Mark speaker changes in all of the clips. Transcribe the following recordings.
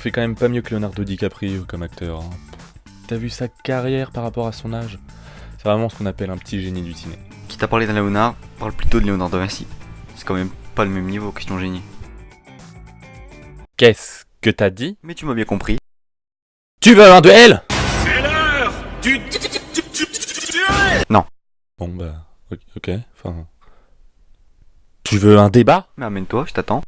Speaker 1: fait quand même pas mieux que Leonardo DiCaprio comme acteur. Hein. T'as vu sa carrière par rapport à son âge? C'est vraiment ce qu'on appelle un petit génie du ciné.
Speaker 2: Qui t'a parlé d'un Léonard, parle plutôt de Léonard de Vinci. C'est quand même pas le même niveau, question génie.
Speaker 1: Qu'est-ce que t'as dit?
Speaker 2: Mais tu m'as bien compris.
Speaker 1: Tu veux un duel?
Speaker 3: C'est l'heure du duel.
Speaker 2: Non.
Speaker 1: Bon bah, ok, enfin... Tu veux un débat?
Speaker 2: Mais amène-toi, je t'attends.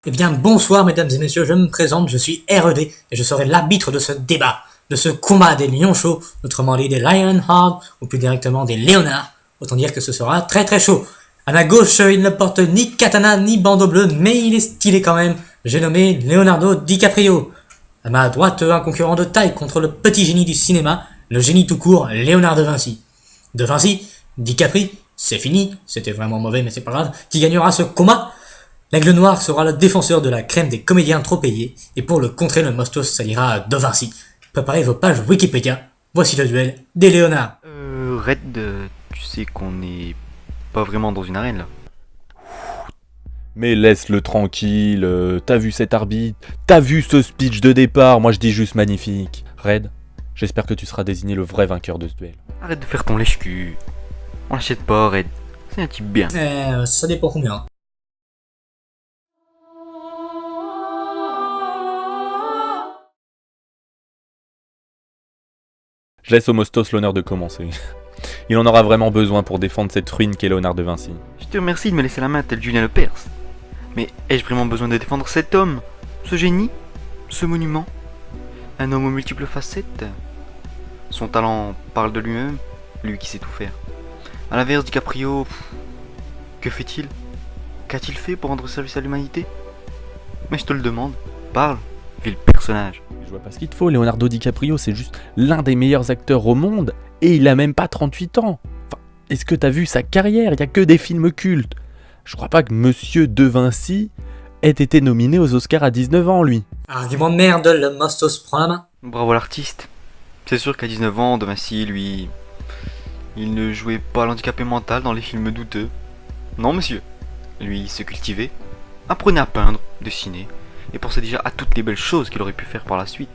Speaker 4: Eh bien, bonsoir mesdames et messieurs, je me présente, je suis R.E.D. et je serai l'arbitre de ce débat, de ce combat des lions chauds, autrement dit des Lionheart, ou plus directement des Léonards. Autant dire que ce sera très très chaud. À ma gauche, il ne porte ni katana ni bandeau bleu, mais il est stylé quand même. J'ai nommé Leonardo DiCaprio. À ma droite, un concurrent de taille contre le petit génie du cinéma, le génie tout court, Léonard de Vinci. De Vinci, DiCaprio, c'est fini, c'était vraiment mauvais mais c'est pas grave, qui gagnera ce combat? L'Aigle Noir sera le défenseur de la crème des comédiens trop payés, et pour le contrer, le Mostos s'alliera à De Vinci. Préparez vos pages Wikipédia, voici le duel des Léonards.
Speaker 2: Red, tu sais qu'on n'est pas vraiment dans une arène là.
Speaker 1: Mais laisse-le tranquille, t'as vu cet arbitre? T'as vu ce speech de départ? Moi je dis juste magnifique. Red, j'espère que tu seras désigné le vrai vainqueur de ce duel.
Speaker 2: Arrête de faire ton lèche-cul. On l'achète pas, Red. C'est un type bien.
Speaker 4: Ça dépend combien.
Speaker 1: Je laisse au Mostos l'honneur de commencer. Il en aura vraiment besoin pour défendre cette ruine qu'est Léonard de Vinci.
Speaker 2: Je te remercie de me laisser la main tel Julien Lepers. Mais ai-je vraiment besoin de défendre cet homme? Ce génie? Ce monument? Un homme aux multiples facettes? Son talent parle de lui-même, lui qui sait tout faire. A l'inverse, DiCaprio, que fait-il? Qu'a-t-il fait pour rendre service à l'humanité? Mais je te le demande, parle, vil personnage.
Speaker 1: Je vois pas ce qu'il te faut, Leonardo DiCaprio c'est juste l'un des meilleurs acteurs au monde et il a même pas 38 ans. Enfin, est-ce que t'as vu sa carrière? Il y a que des films cultes. Je crois pas que Monsieur De Vinci ait été nominé aux Oscars à 19 ans, lui.
Speaker 4: Argument de merde, le Mostos prend la main.
Speaker 2: Bravo l'artiste. C'est sûr qu'à 19 ans, De Vinci, lui, il ne jouait pas l'handicapé mental dans les films douteux. Non monsieur, lui il se cultivait, apprenait à peindre, dessiner, et pensait déjà à toutes les belles choses qu'il aurait pu faire par la suite.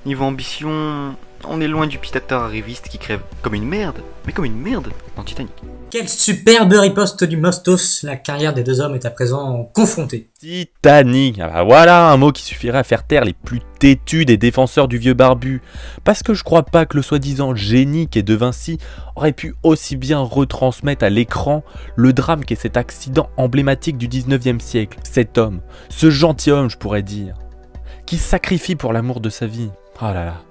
Speaker 2: Niveau ambition, on est loin du petit acteur arriviste qui crève comme une merde, mais comme une merde dans Titanic.
Speaker 4: Quelle superbe riposte du Mostos, la carrière des deux hommes est à présent confrontée.
Speaker 1: Titanic, ah bah voilà un mot qui suffirait à faire taire les plus têtus des défenseurs du vieux barbu. Parce que je crois pas que le soi-disant génie qu'est De Vinci aurait pu aussi bien retransmettre à l'écran le drame qu'est cet accident emblématique du 19e siècle. Cet homme, ce gentilhomme je pourrais dire, qui se sacrifie pour l'amour de sa vie. Oh là là,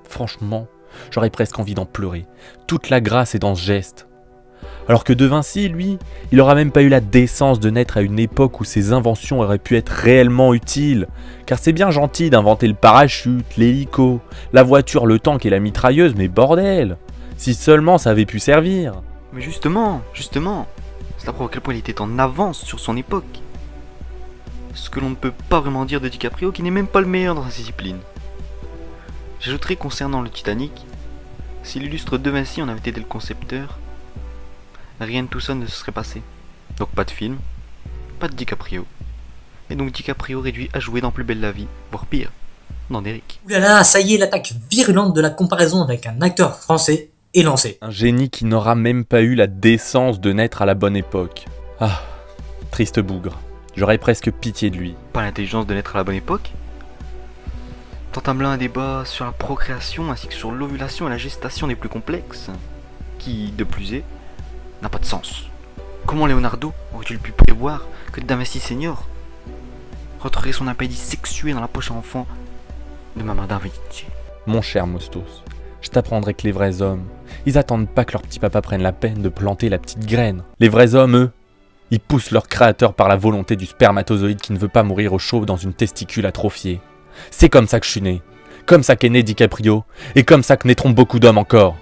Speaker 1: franchement, j'aurais presque envie d'en pleurer. Toute la grâce est dans ce geste. Alors que De Vinci, lui, il aura même pas eu la décence de naître à une époque où ses inventions auraient pu être réellement utiles. Car c'est bien gentil d'inventer le parachute, l'hélico, la voiture, le tank et la mitrailleuse, mais bordel! Si seulement ça avait pu servir!
Speaker 2: Mais justement, cela prouve à quel point il était en avance sur son époque. Ce que l'on ne peut pas vraiment dire de DiCaprio qui n'est même pas le meilleur dans sa discipline. J'ajouterai concernant le Titanic, si l'illustre De Vinci en avait été le concepteur, rien de tout ça ne se serait passé. Donc pas de film, pas de DiCaprio. Et donc DiCaprio réduit à jouer dans Plus belle la vie, voire pire, dans Derrick.
Speaker 4: Oulala, ça y est, l'attaque virulente de la comparaison avec un acteur français est lancée.
Speaker 1: Un génie qui n'aura même pas eu la décence de naître à la bonne époque. Ah, triste bougre. J'aurais presque pitié de lui.
Speaker 2: Pas l'intelligence de naître à la bonne époque. T'entames là un débat sur la procréation ainsi que sur l'ovulation et la gestation des plus complexes, qui, de plus est, n'a pas de sens. Comment Leonardo aurait-il pu prévoir que Da Vinci Senior rentrerait son appendice sexué dans la poche à enfant de Maman Da Vinci?
Speaker 1: Mon cher Mostos, je t'apprendrai que les vrais hommes, ils attendent pas que leur petit papa prenne la peine de planter la petite graine. Les vrais hommes, eux, ils poussent leur créateur par la volonté du spermatozoïde qui ne veut pas mourir au chaud dans une testicule atrophiée. C'est comme ça que je suis né, comme ça qu'est né DiCaprio, et comme ça que naîtront beaucoup d'hommes encore.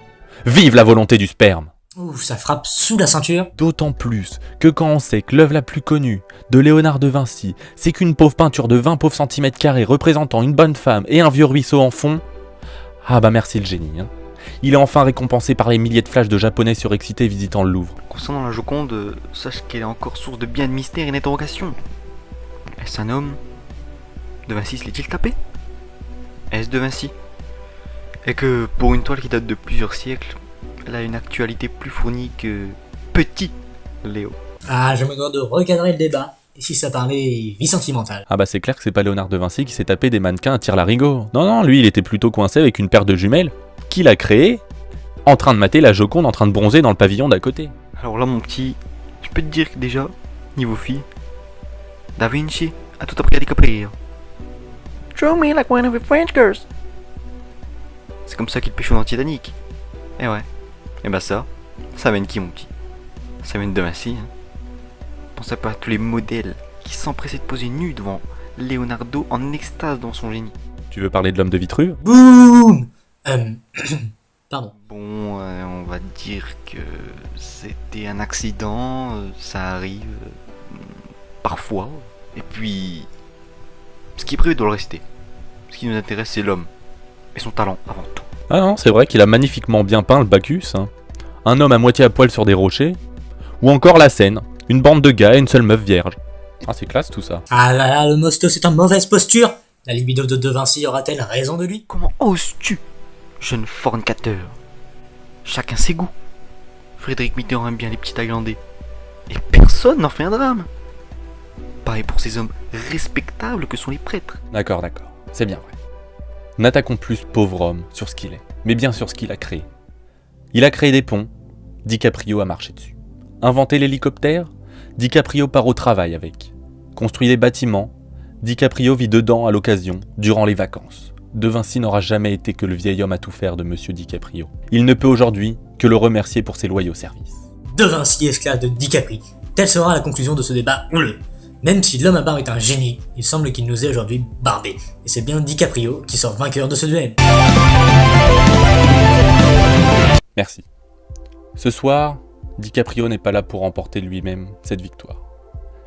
Speaker 1: Vive la volonté du sperme!
Speaker 4: Ouh, ça frappe sous la ceinture.
Speaker 1: D'autant plus que quand on sait que l'œuvre la plus connue de Léonard de Vinci, c'est qu'une pauvre peinture de 20 pauvres centimètres carrés représentant une bonne femme et un vieux ruisseau en fond, ah bah merci le génie, hein. Il est enfin récompensé par les milliers de flashs de japonais surexcités visitant le Louvre.
Speaker 2: Concernant la Joconde, sache qu'elle est encore source de bien de mystères et d'interrogations. Est-ce un homme? De Vinci se l'est-il tapé? Est-ce de Vinci? Et que pour une toile qui date de plusieurs siècles, elle a une actualité plus fournie que petit Léo.
Speaker 4: Ah, je me dois de recadrer le débat. Et si ça parlait vie sentimentale?
Speaker 1: Ah bah c'est clair que c'est pas Léonard de Vinci qui s'est tapé des mannequins à tire-larigot. Non, lui il était plutôt coincé avec une paire de jumelles qu'il a créée, en train de mater la Joconde en train de bronzer dans le pavillon d'à côté.
Speaker 2: Alors là mon petit, je peux te dire que déjà, niveau fille, Da Vinci a tout appris à DiCaprio. Show me like one of the French girls. C'est comme ça qu'il pêche dans Titanic. Eh ouais. Et bah ça mène qui mon petit? Ça mène de Vinci. Hein. Pensez pas à tous les modèles qui s'empressaient de poser nus devant Leonardo en extase dans son génie.
Speaker 1: Tu veux parler de l'homme de Vitruve?
Speaker 4: Boum. Pardon.
Speaker 2: Bon, on va dire que c'était un accident, ça arrive parfois. Et puis, ce qui est prévu doit le rester. Ce qui nous intéresse, c'est l'homme et son talent avant tout.
Speaker 1: Ah non, c'est vrai qu'il a magnifiquement bien peint le Bacchus. Hein. Un homme à moitié à poil sur des rochers. Ou encore la scène, une bande de gars et une seule meuf vierge. Ah c'est classe tout ça.
Speaker 4: Ah là là, le Mosto c'est en mauvaise posture. La libido de De Vinci aura-t-elle raison de lui?
Speaker 2: Comment oses-tu, jeune fornicateur? Chacun ses goûts. Frédéric Mitterrand aime bien les petits Thaïlandais. Et personne n'en fait un drame. Pareil pour ces hommes respectables que sont les prêtres.
Speaker 1: D'accord, c'est bien vrai. N'attaquons plus pauvre homme sur ce qu'il est, mais bien sur ce qu'il a créé. Il a créé des ponts, DiCaprio a marché dessus. Inventé l'hélicoptère, DiCaprio part au travail avec. Construit des bâtiments, DiCaprio vit dedans à l'occasion, durant les vacances. De Vinci n'aura jamais été que le vieil homme à tout faire de Monsieur DiCaprio. Il ne peut aujourd'hui que le remercier pour ses loyaux services.
Speaker 4: De Vinci, esclave de DiCaprio. Telle sera la conclusion de ce débat houleux. Même si l'homme à barbe est un génie, il semble qu'il nous ait aujourd'hui barbé. Et c'est bien DiCaprio qui sort vainqueur de ce duel.
Speaker 1: Merci. Ce soir, DiCaprio n'est pas là pour remporter lui-même cette victoire.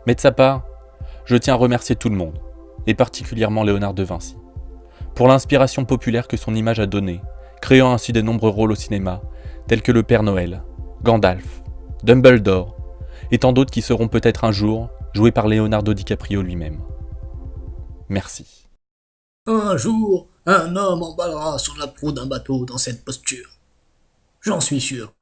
Speaker 1: Mais de sa part, je tiens à remercier tout le monde, et particulièrement Léonard de Vinci, pour l'inspiration populaire que son image a donnée, créant ainsi de nombreux rôles au cinéma, tels que le Père Noël, Gandalf, Dumbledore, et tant d'autres qui seront peut-être un jour joués par Leonardo DiCaprio lui-même. Merci.
Speaker 4: Un jour, un homme emballera sur la proue d'un bateau dans cette posture. J'en suis sûr.